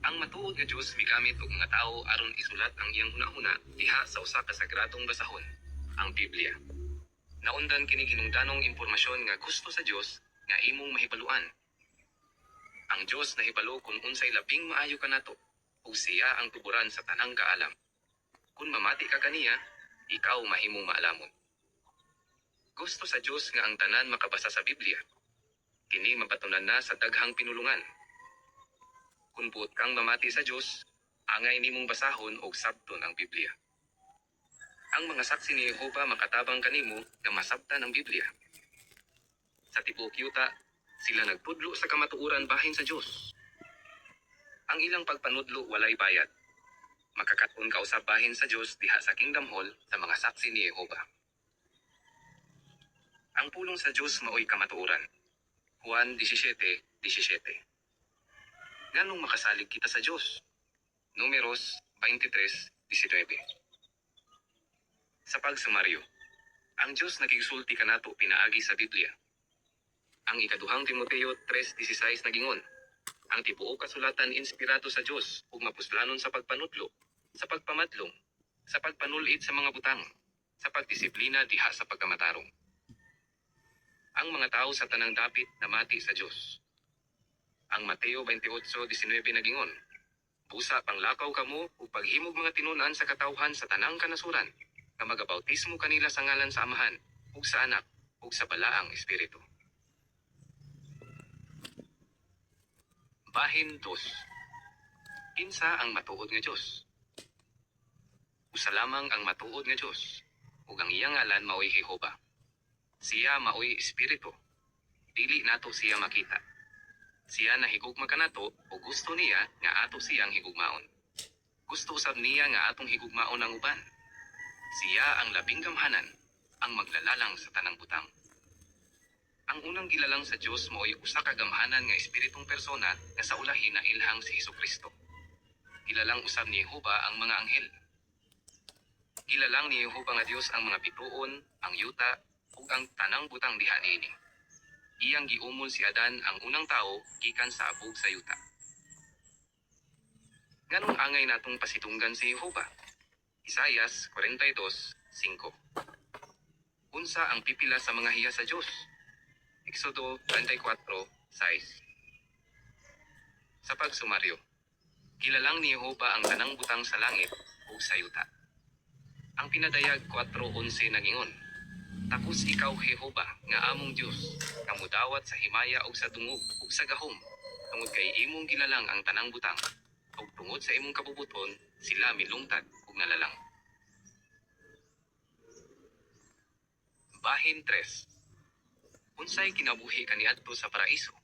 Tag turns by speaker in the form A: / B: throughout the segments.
A: Ang matuod nga Dios migamit og mga tawo aron isulat ang iyang hunahuna diha sa usa ka sagradong basahon, ang Biblia. Naundan kini hinungdanong impormasyon nga gusto sa Dios nga imong mahibaluan. Ang Dios nahibalo kung unsay labing maayo kanato ug siya ang tuburan sa tanang kaalam. Kung mamati ka kaniya, ikaw mahimong maalamon. Gusto sa Dios nga ang tanan makabasa sa Biblia. Kini mabatunan na sa daghang pinulungan. Kung buot kang mamati sa Dios, angay nimong basahon og sabton ang Biblia. Ang mga saksi ni Jehova makatabang kanimo nga masabtan ang Biblia. Sa tibuok yuta, sila nagtudlo sa kamatuoran bahin sa Dios. Ang ilang pagpanudlo walay bayad. Makakaton ka usab bahin sa Dios diha sa Kingdom Hall sa mga saksi ni Jehova. Ang pulong sa Dios maoy kamatuoran. Juan 17:17. Nganong makasalig kita sa Dios? Números 23:19. Sa pagsumaryo, ang Dios nagigsulti kanato pinaagi sa Biblia. Ang ikaduhang Timoteo 3:16 nagingon, ang tibuok kasulatan inspirado sa Dios ug mapuslanon sa pagpanudlo, sa pagpamadlong, sa pagpanulit sa mga butang, sa pagdisiplina diha sa pagkamatarong. Ang mga tao sa tanang dapit namati sa Dios. Ang Mateo 28:19 nagingon, busa panglakaw kamo ug paghimog mga tinunan sa katawhan sa tanang kanasuran, nga magabautismo kanila sa ngalan sa Amahan, ug sa Anak, ug sa Balaang Espiritu. Bahin 2. Kinsa ang matuod nga Dios? Usa lamang ang matuod nga Dios, ug ang iyang ngalan maoy Jehova. Siya maoy Espiritu. Dili nato siya makita. Siya nahigugma kanato o gusto niya nga ato siyang higugmaon. Gusto usab niya nga atong higugmaon ang uban. Siya ang labing gamhanan, ang maglalalang sa tanang butang. Ang unang gilalang sa Dios maoy usa ka gamhanan nga espiritong persona nga sa ulahi na ilhang si Hesukristo. Gilalang usab ni Jehova ang mga anghel. Gilalang ni Jehova nga Dios ang mga bituon, ang yuta, ug ang tanang butang diha niini. Iyang giumol si Adan ang unang tao gikan sa abog sa yuta. Nganong angay natong pasitunggan si Jehova? Isaias 42:5. Unsa ang pipila sa mga hiya sa Dios? Exodo 34:6. Sa pagsumaryo, kilalang ni Jehova ang tanang butang sa langit ug sa yuta. Ang pinadayag 4:11 nagingon, tapos ikaw Jehova nga among Dios, nga mudawat sa himaya ug sa dungog ug sa gahom, tungod kay imong gilalang ang tanang butang, ug tungod sa imong kabubuton sila milungtad ug nalalang. Bahin 3. Unsay kinabuhi kaniadto sa paraiso?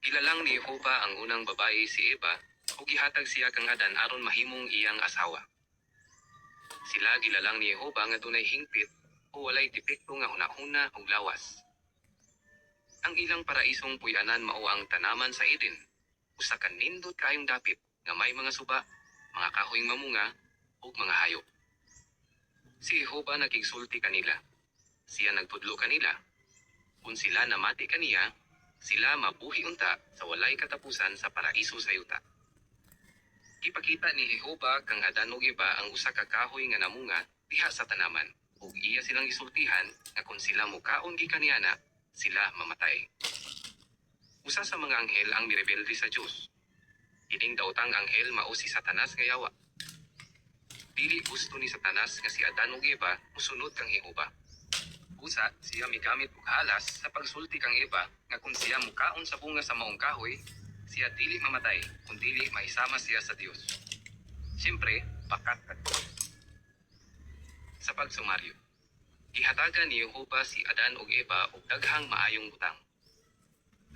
A: Gilalang ni Jehova ang unang babayi si Eva ug gihatag siya kang Adan aron mahimong iyang asawa. Sila gilalang ni Jehova nga dunay hingpit o walay depekto nga hunahuna ug lawas. Ang ilang paraisong puy-anan mao ang tanaman sa Eden, usa ka nindot kaayong dapit nga may mga suba, mga kahoyng mamunga ug mga hayop. Si Jehova nagigsulti kanila. Siya nagtudlo kanila. Kung sila namati kaniya, sila mabuhi unta sa walay katapusan sa paraiso sa yuta. Ipakita ni Jehova kang Adan ug Eva ang usa ka kahoy nga namunga diha sa tanaman, ug iya silang gisultihan nga kung sila mukaon gikan niana, sila mamatay. Usa sa mga anghel ang mirebelde sa Dios. Ining daotang anghel mao si Satanas nga yawa. Dili gusto ni Satanas nga si Adan ug Eva musunod kang Jehova. Busa siya migamit og halas sa pagsulti kang Eva nga kung siya mukaon sa bunga sa maong kahoy, siya dili mamatay kung dili maisama siya sa Dios. Siyempre, pakat at Dios. Sa pagsumaryo, gihatagan ni Jehova si Adan ug Eva og daghang maayong butang.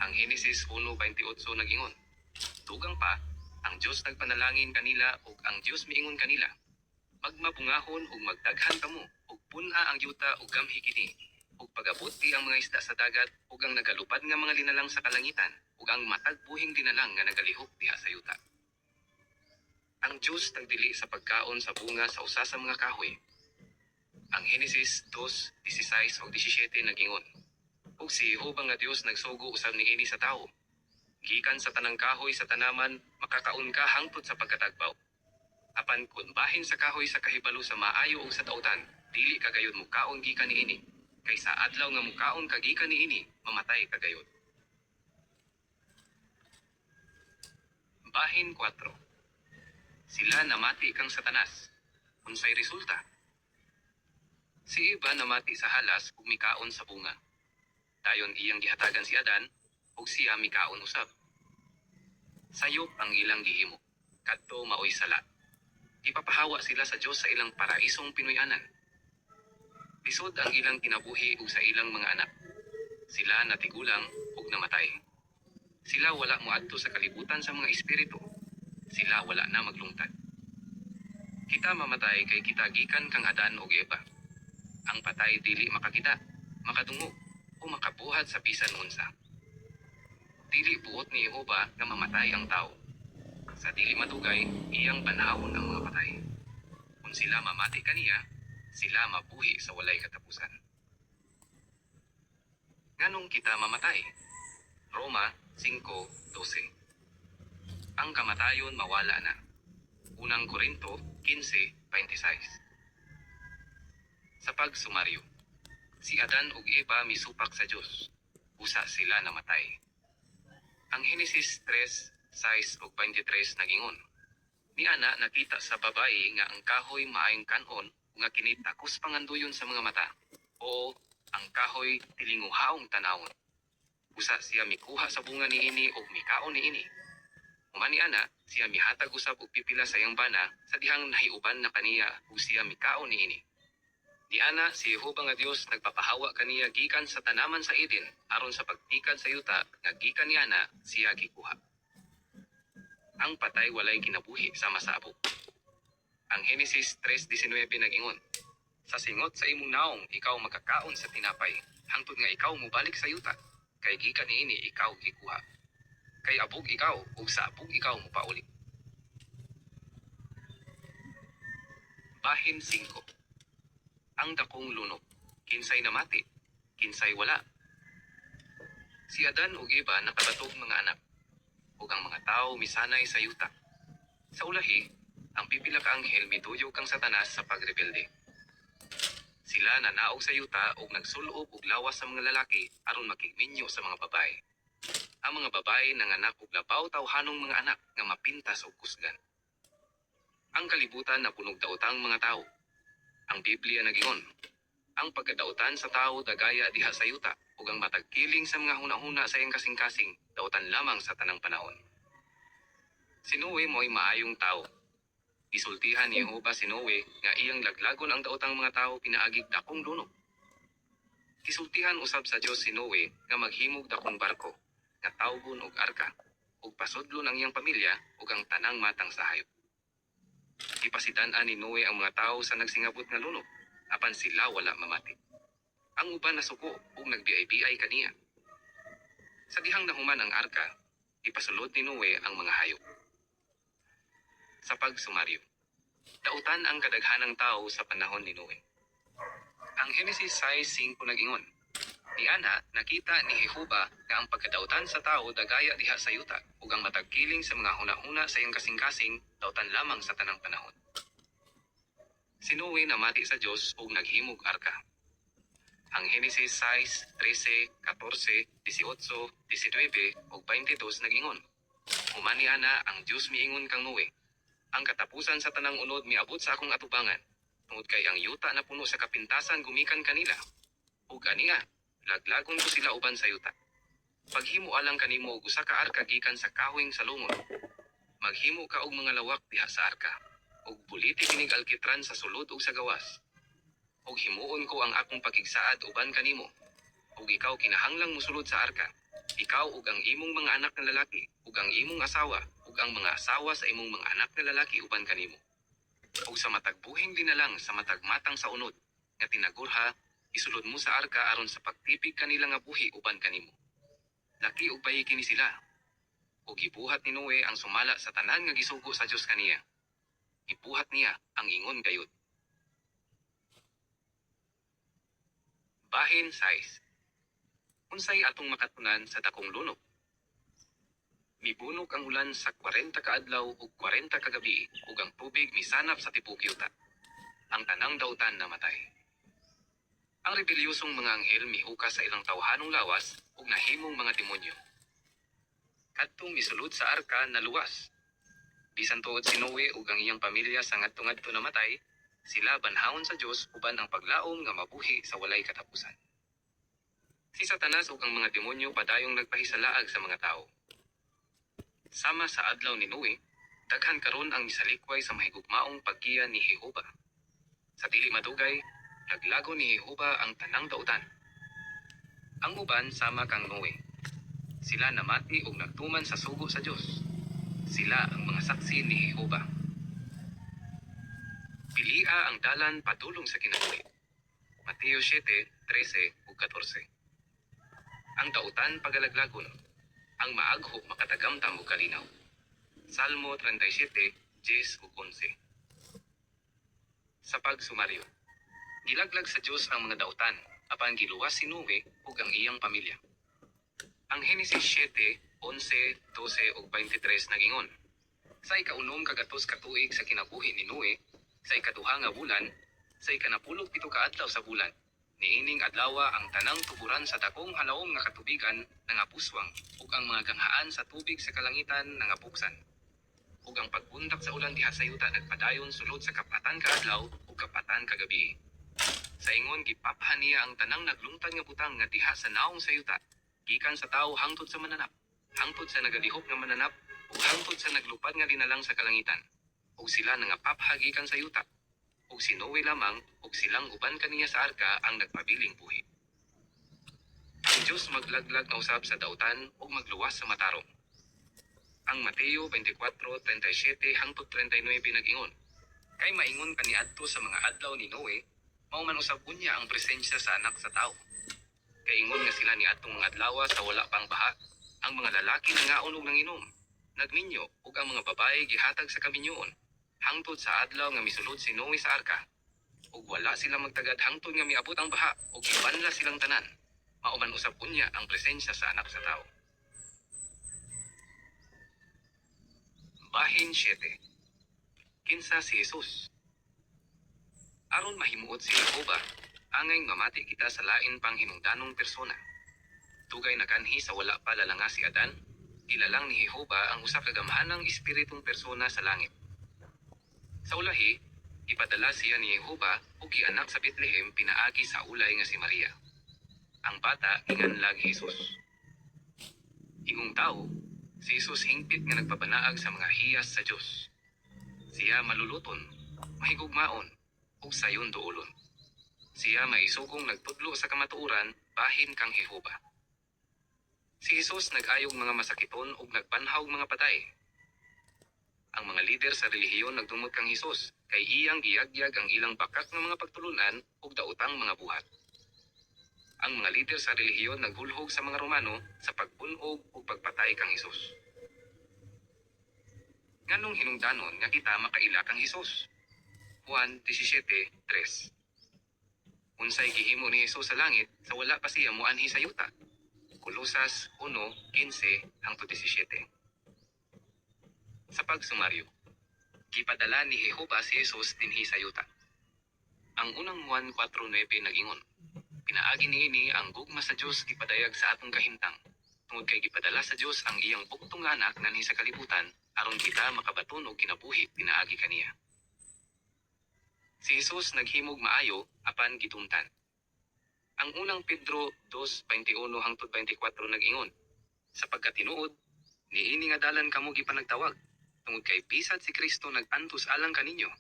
A: Ang Henesis 1:28 nagingon, dugang pa, ang Dios nagpanalangin kanila ug ang Dios miingon kanila, magmabungahon ug magdaghan kamo ug pun-a ang yuta ug gamhi kini, ug pagabuti ang mga isda sa dagat ug ang nagalupad nga mga linalang sa kalangitan ug ang matag buhing linalang nga nagalihok diha sa yuta. Ang Dios nagdili sa pagkaon sa bunga sa usa sa mga kahoy. Ang Henesis 2:16 ug 17 nagingon, ug si Jehova nga Dios nagsugo usab niini sa tawo. Gikan sa tanang kahoy sa tanaman, makakaon ka hangtod sa pagkatagbaw. Apan kun bahin sa kahoy sa kahibalo sa maayo o sa dautan, dili kagayod mukaon gikan niini. Kaysa adlaw nga mukaon ka gikan niini, mamatay kagayod. Bahin 4. Sila namati kang Satanas. Unsay resulta? Si Eva namati sa halas ug mikaon sa bunga. Dayon iyang gihatagan si Adan ug siya mikaon usab. Sayop ang ilang gihimo. Kadto maoy sala. Ipapahawa sila sa Dios sa ilang paraisong Pinoyanan. Lisod ang ilang kinabuhi ug sa ilang mga anak. Sila natigulang ug namatay. Sila wala moadto sa kalibutan sa mga espiritu. Sila wala na maglungtad. Kita mamatay kay kita gikan kang Adan ug Eva. Ang patay dili makakita, makadungog, o makabuhat sa bisan unsa. Dili buot ni Jehova nga mamatay ang tao. Sa dili matugay, iyang banhawon ang mga patay. Kung sila mamati kaniya, sila mabuhi sa walay katapusan. Nganong kita mamatay? Roma 5:12. Ang kamatayon mawala na. Unang Korinto 15:26. Sa pagsumaryo, si Adan ug Eva misupak sa Dios. Usa sila namatay. Ang Henesis 3:6 ug 23 nagingon. Niana nakita sa babayi nga ang kahoy maayong kanon nga kini takos panganduyon sa mga mata. Oo, ang kahoy tilinguhaong tanawon. Usa siya mikuha sa bunga niini ug mikaon niini. Umani ana, siya mihatag usab og pipila sa iyang bana sa dihang nahiuban na kaniya ug siya mikaon niini. Di ana si Jehova nga Dios nagpapahawa kaniya gikan sa tanaman sa Eden aron sa pagtikad sa yuta nga gikan niana siya gikuha. Ang patay walay kinabuhi sama sa abo. Ang Henesis 3:19 nagingon, sa singot sa imong naong ikaw makakaon sa tinapay, hangtod nga ikaw mobalik sa yuta, kay gikan niini ikaw gikuha. Kay abog ikaw ug sa abog ikaw mopauli. Bahin 5. Ang dakong lunok, kinsay namati, kinsay wala. Si Adan ug Eva nakabatog mga anak, ug ang mga tao misanay sa yuta. Sa ulahi, ang pipila ka anghel mituyog kang Satanas sa pagrebelde. Sila nanaog sa yuta ug nagsulob og lawas sa mga lalaki aron makigminyo sa mga babae. Ang mga babae nanganak og labaw tawhanong mga anak nga mapintas og kusgan. Ang kalibutan napunog daotang mga tao. Ang Biblia nagingon, ang pagkadautan sa tao dagaya diha sa yuta ug ang matagkiling sa mga hunahuna sa iyang kasing-kasing dautan lamang sa tanang panahon. Si Noe mo'y maayong tao. Isultihan ni Jehova si Noe nga iyang laglagon ang daotang mga tao pinaagig dakong lunok. Kisultihan usab sa Dios si Noe nga maghimog dakong barko nga tawgon og arka ug pasudlon ang iyang pamilya ug ang tanang matang sa hayop. Ipasidan-an ni Noe ang mga tao sa nagsingabot nga lunok, apan sila wala mamati. Ang uban nasuko ug nagbiay-biay kaniya. Sa dihang nahuman ang arka, ipasulod ni Noe ang mga hayop. Sa pagsumaryo, dautan ang kadaghanang tao sa panahon ni Noe. Ang Henesis 6:5 nagingon, niana nakita ni Jehova nga ang pagkadautan sa tao dagaya diha sa yuta ug ang matagkiling sa mga hunahuna sa iyang kasing-kasing dautan lamang sa tanang panahon. Si Noe namati sa Dios ug naghimog arka. Ang Henesis 6:13, 14, 18, 19 ug 22 nagingon, humani ana ang Dios miingon kang Noe, ang katapusan sa tanang unod miabot sa akong atubangan, tungod kay ang yuta na puno sa kapintasan gumikan kanila. Ug aniya, laglagon ko sila uban sa yuta. Paghimo alang kanimo og usa ka arka gikan sa kahoyng salungon. Maghimo ka og mga lawak diha sa arka, ug buliti kining alkitran sa sulod ug sa gawas. Ug himuon ko ang akong pakigsaad uban kanimo. Ug ikaw kinahanglang mosulod sa arka, ikaw ug ang imong mga anak nga lalaki, ug ang imong asawa, ug ang mga asawa sa imong mga anak nga lalaki uban kanimo. Ug sa matagbuhing dinalang sa matagmatang sa unod, nga tinagurha, isulod mo sa arka aron sa pagtipig kanila nga buhi uban kanimo. Laki ug bayi kini sila. Ug gibuhat ni Noe ang sumala sa tanan nga gisugo sa Dios kaniya. Gibuhat niya ang ingon gayud. Bahin 6. Unsay atong makatunan sa dakong lunok? Mibunok ang ulan sa 40 ka adlaw ug 40 ka gabi ug ang tubig misanap sa tipok yuta. Ang tanang dautan namatay. Ang rebelyosong mga anghel mihukas sa ilang tawhanong lawas ug nahimong mga demonyo. Kadtong misulod sa arka naluwas. Bisan tuod si Noe ug ang iyang pamilya sa ngadto-ngadto namatay, sila banhawon sa Dios uban ang paglaom nga mabuhi sa walay katapusan. Si Satanas ug ang mga demonyo padayong nagpahisalaag sa mga tao. Sama sa adlaw ni Noe, daghan karon ang misalikway sa mahigugmaong paggiya ni Jehova. Sa dili madugay, naglago ni Jehova ang tanang dautan. Ang uban sama kang Noe. Sila namati ug nagtuman sa sugo sa Dios. Sila ang mga saksi ni Jehova. Pilia ang dalan padulong sa kinabuhi. Mateo 7:13 ug 14. Ang dautan pagalaglagon. Ang maagho makatagamtam og kalinaw. Salmo 37:10 ug 11. Sa pagsumaryo, gilaglag sa Dios ang mga dautan apan giluwas si Noe ug ang iyang pamilya. Ang Henesis 7:11, 12 ug 23 nagingon. Sa ikaunom kagatos ka tuig sa kinabuhi ni Noe, sa ikaduha nga bulan, sa ikanapulog pito ka adlaw sa bulan, niining adlawa ang tanang tuburan sa dakong halawom nga katubigan nangapuswang ug ang mga ganghaan sa tubig sa kalangitan nangapuksan. Ug ang pagbuntak sa ulan diha sa yuta nagpadayon sulod sa kapatan ka adlaw ug kapatan ka gabi. Sa ingon gipaphan niya ang tanang naglungtad nga butang nga diha sa naong sa yuta, gikan sa tawo hangtod sa mananap, hangtod sa nagalihok nga mananap, ug hangtod sa naglupad nga linalang sa kalangitan. Ug sila nangapapha gikan sa yuta. Ug si Noe lamang ug silang uban kaniya sa arka ang nagpabiling buhi. Ang Dios maglaglag na usab sa dautan ug magluwas sa matarong. Ang Mateo 24:37 hangtod 39 nag-ingon. Kay maingon kaniadto sa mga adlaw ni Noe, mao man usab unya ang presensya sa anak sa tao. Kay ingon nga sila niadtong mga adlaw sa wala pang baha, ang mga lalaki nangaon ug nanginom, nagminyo ug ang mga babaye gihatag sa kaminyoon, hangtod sa adlaw nga misulod si Noe sa arka. Ug wala sila magtagad hangtod nga miabot ang baha ug gibanla silang tanan. Mao man usab unya ang presensya sa anak sa tao. Bahin 7. Kinsa si Jesus. Aron mahimuot si Jehova, angay mamati kita sa lain pang hinungdanong persona. Tugay na kanhi sa wala pa lalanga si Adan, gilalang ni Jehova ang usa ka gamhanang espiritong persona sa langit. Sa ulahi, ipadala siya ni Jehova ug gianak sa Bethlehem pinaagi sa ulay nga si Maria. Ang bata inganlag Jesus. Ingong tao, si Jesus hingpit nga nagpabanaag sa mga hiyas sa Dios. Siya maluluton, mahigugmaon, ug sayon duolon. Siya maisugong nagtudlo sa kamatuoran bahin kang Jehova. Si Jesus nag-ayog mga masakiton ug nagbanhaw mga patay. Ang mga lider sa relihiyon nagdumot kang Jesus kay iyang giyagyag ang ilang bakak ng mga pagtulunan ug daotang mga buhat. Ang mga lider sa relihiyon naghulhog sa mga Romano sa pagbunog ug pagpatay kang Jesus. Nganong hinungdanon nga kita makaila kang Jesus? Juan 17:3. Unsay gihimo ni Jesus sa langit sa wala pa siya moanhi sa yuta. Kolosas 1:15 hangtod 17. Sa pagsumaryo, gipadala ni Jehova si Jesus dinhi sa yuta. Ang unang Juan 4:9 nag-ingon. Pinaagi niini ang gugma sa Dios gipadayag sa atong kahimtang. Tungod kay gipadala sa Dios ang iyang bugtong nga anak nganhi sa kalibutan aron kita makabaton og kinabuhi pinaagi kaniya. Si Jesus naghimog maayo apan gitumtan. Ang unang Pedro 2:21 hangtod 24 nag-ingon. Sa pagkatinuod, niini nga dalan kamo gipanagtawag. Tungod kay bisad si Kristo nag-antos alang kaninyo,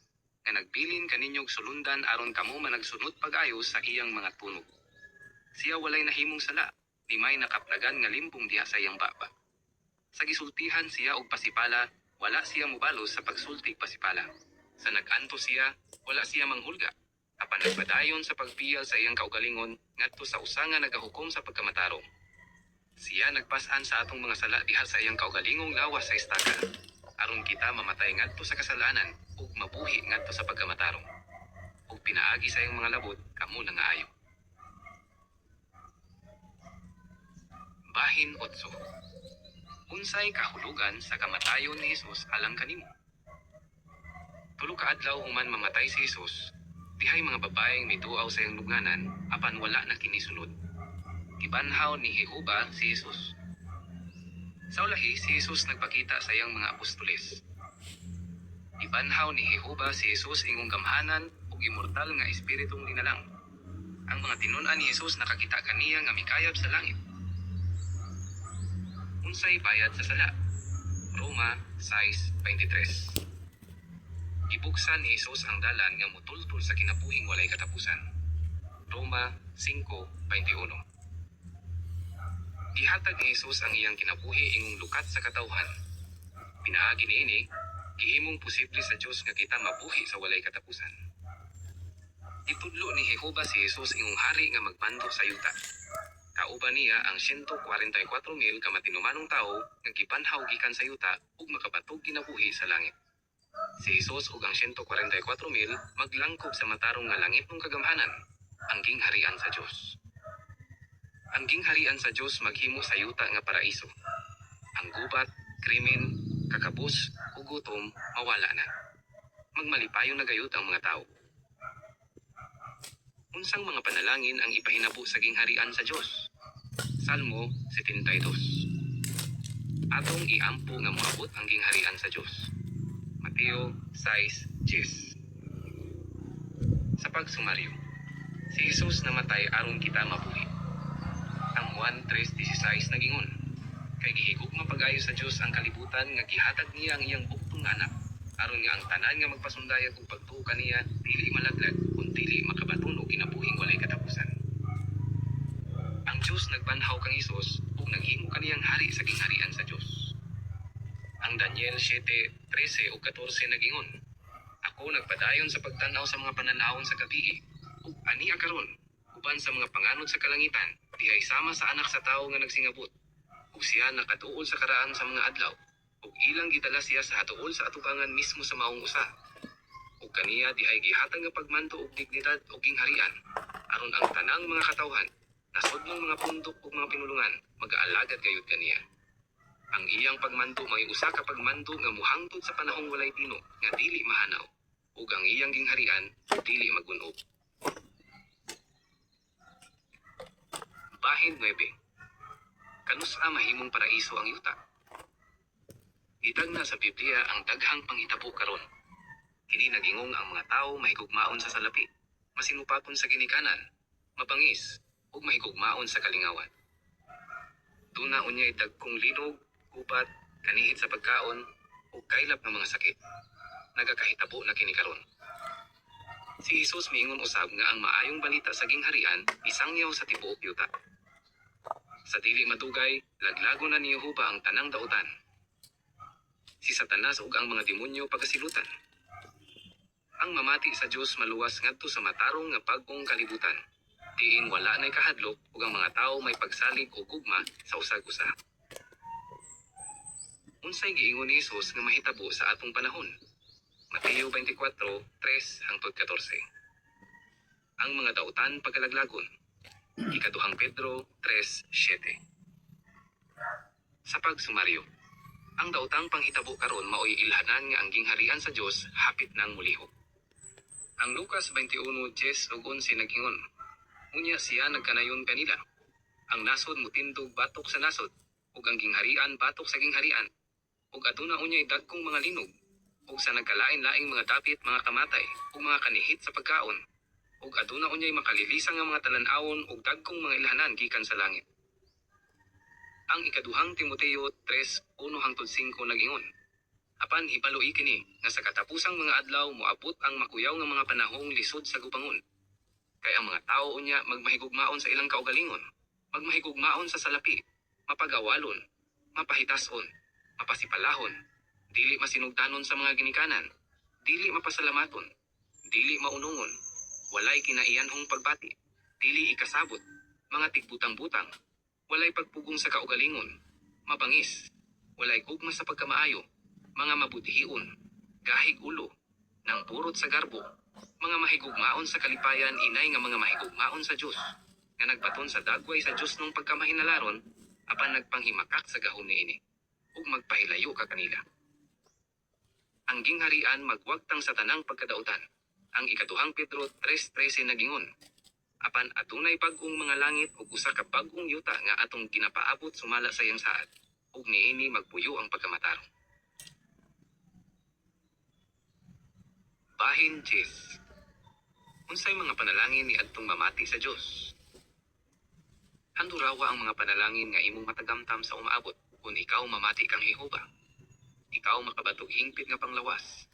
A: nga nagbilin kaninyong sulundan aron kamo managsunod pag-ayos sa iyang mga tunog. Siya walay nahimong sala, di may nakaplagan nga limpong diha sa iyang baba. Sa gisultihan siya og pasipala, wala siya mobalos sa pagsultig pasipala. Sa nag-antos siya, wala siya manghulga. Apan nagpadayon sa pagpiyal sa iyang kaugalingon ngadto sa usa nga nagahukom sa pagkamatarong. Siya nagpas-an sa atong mga sala diha sa iyang kaugalingong lawas sa estaka, aron kita mamatay ngadto sa kasalanan ug mabuhi ngadto sa pagkamatarong. Ug pinaagi sa iyang mga labot kamo nangaayo. Bahin 8. Unsay kahulugan sa kamatayon ni Hesus alang kanimo? Tulo ka adlaw human mamatay si Hesus. Dihay mga babaeng mituaw sa iyang lubnganan apan wala na kini sunod. Gibanhaw ni Jehova si Hesus. Sa ulahi si Hesus nagpakita sa iyang mga apostoles. Gibanhaw ni Jehova si Hesus ingong gamhanan ug immortal nga espiritong linalang. Ang mga tinun-an ni Hesus nakakita kaniya nga mikayab sa langit. Unsay bayad sa sala? Roma 6:23. Gibuksan ni Hesus ang dalan nga motultol sa kinabuhing walay katapusan. Roma 5:21. Gihatag ni Hesus ang iyang kinabuhi ingong lukat sa katawhan. Pinaagi niini, gihimong posible sa Dios nga kita mabuhi sa walay katapusan. Itudlo ni Jehova si Hesus ingong hari nga magpando sa yuta. Kauban niya ang 144,000 ka matinumanong tao nga gibanhaw gikan sa yuta ug makabatog kinabuhi sa langit. Si Hesus ug ang 144,000 maglangkob sa matarong nga langit ng kagamhanan, ang gingharian sa Dios. Ang gingharian sa Dios maghimo sa yuta nga paraiso. Ang gubat, krimen, kakabus, ug gutom mawala na. Magmalipayon na gayud ang mga tao. Unsang mga panalangin ang ipahinabo sa gingharian sa Dios? Salmo 72. Atong iampo nga moabot ang gingharian sa Dios. Mateo 6:10. Sa pagsumaryo, si Hesus namatay aron kita mabuhi. Ang Juan 3:16 nagingon, kay gihigugma pag-ayo sa Dios ang kalibutan nga gihatag niya ang iyang buktong anak, aron nga ang tanan nga magpasundayag ug pagtuo kaniya dili malaglag kun dili makabaton og kinabuhing walay katapusan. Ang Dios nagbanhaw kang Hesus ug naghimo kaniyang hari sa gingharian sa Dios. Ang Daniel 7:13 ug 14 nagingon, ako nagpadayon sa pagtan-aw sa mga pananawon sa gabii, ug ania karon, uban sa mga panganod sa kalangitan, dihay sama sa anak sa tawo nga nagsingabot, ug siya nakatuol sa karaan sa mga adlaw, ug ilang gidala siya sa hatuol sa atubangan mismo sa maong usa. Ug kaniya dihay gihatag nga pagmanto ug dignidad ug gingharian, aron ang tanang mga katawhan, nasudnong mga pundok ug mga pinulungan, mag-aalagad gayud kaniya. Ang iyang pagmanto may usa ka pagmanto nga muhangtod sa panahong walay tino nga dili mahanaw, ug ang iyang gingharian dili magun-ob. Bahin 9. Kanusa mahimong paraiso ang yuta? Gitagna sa Biblia ang daghang panghitabo karon. Kini nagingong ang mga tawo mahigugmaon sa salapi, masinupaton sa ginikanan, mabangis, ug mahigugmaon sa kalingawan. Tuna unyay dagkong linog, gubat, kanihit sa pagkaon, ug kaylap ng mga sakit. Nagakahitabo na kini karon. Si Hesus miingon usab nga ang maayong balita sa gingharian isangyaw sa tibuok yuta. Sa dili madugay, laglago na ni Jehova ang tanang dautan. Si Satanas ug ang mga demonyo pagasilutan. Ang mamati sa Dios maluwas ngadto sa matarong nga bag-ong kalibutan. Diin wala nay kahadlok ug ang mga tawo may pagsalig o gugma sa usag-usa. Unsay giingon ni Hesus nga mahitabo sa atong panahon? Mateo 24:3-14. Ang mga dautan pagkalaglagon. Ikaduhang Pedro 3:7. Sa pagsumaryo, ang dautang panghitabo karon maoy ilhanan nga ang gingharian sa Dios hapit nang mulihok. Ang Lucas 21:10 ug 11 nagingon, unya siya nagkanayon kanila. Ang nasod motindog batok sa nasod, ug ang gingharian batok sa gingharian. Ug aduna unyay dagkong mga linog, ug sa nagkalain-laing mga dapit mga kamatay, ug mga kanihit sa pagkaon. Ug aduna unyay makalilisang nga mga talan-awon ug dagkong mga ilhanan gikan sa langit. Ang ikaduhang Timoteo 3:1-5 nagingon, apan hibaloi kini nga sa katapusang mga adlaw moabot ang makuyaw nga mga panahong lisod sa gubangon. Kay ang mga tao unya magmahigugmaon sa ilang kaugalingon, magmahigugmaon sa salapi, mapagawalon, mapahitason, mapasipalahon, dili masinugtanon sa mga ginikanan, dili mapasalamaton, dili maunungon, walay kinaiyanhong pagbati, dili ikasabot, mga tigbutang-butang, walay pagpugong sa kaugalingon, mabangis, walay gugma sa pagkamaayo, mga mabutihion, gahig ulo, nang purot sa garbo, mga mahigugmaon sa kalipayan inay nga mga mahigugmaon sa Dios, nga nagbaton sa dagway sa Dios nung pagkamahinalaron, apan nagpanghimakak sa gahom niini. ug magpahilayo ka kanila. Ang gingharian magwagtang sa tanang pagkadautan. Ang ikaduhang Pedro 3:13 nagingon, apan adunay bag-ong mga langit ug usa ka bag-ong yuta nga atong ginapaabot sumala sa iyang saad, ug niini magpuyo ang pagkamatarong. Bahin 10. Unsay mga panalangin ni adtong mamati sa Dios? Handurawa ang mga panalangin nga imong matagamtam sa umaabot kung ikaw mamati kang Jehova. Ikaw makabatog hingpit nga panglawas.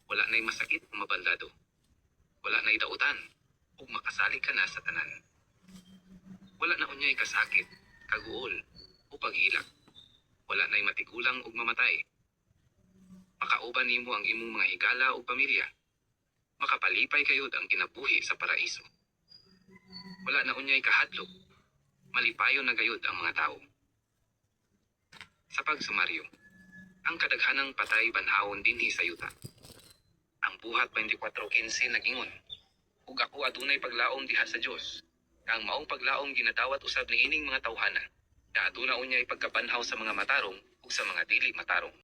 A: Wala na'y masakit o mabaldado. Wala na'y dautan, ug makasalig ka na sa tanan. Wala na unyay kasakit, kaguol, o paghilak. Wala na'y matigulang ug mamatay. Makauban nimo ang imong mga higala o pamilya. Makapalipay kayod ang kinabuhi sa paraiso. Wala na unyay kahadlok. Malipayon na gayud ang mga tao. Sa pagsumaryo, ang kadaghanang patay banhawon dinhi sa yuta. Ang buhat 24:15 nagingon, ug ako adunay paglaom diha sa Dios. Ang maong paglaom ginadawat usab niining mga tawhana. Na aduna unyay pagkabanhaw sa mga matarong ug sa mga dili matarong.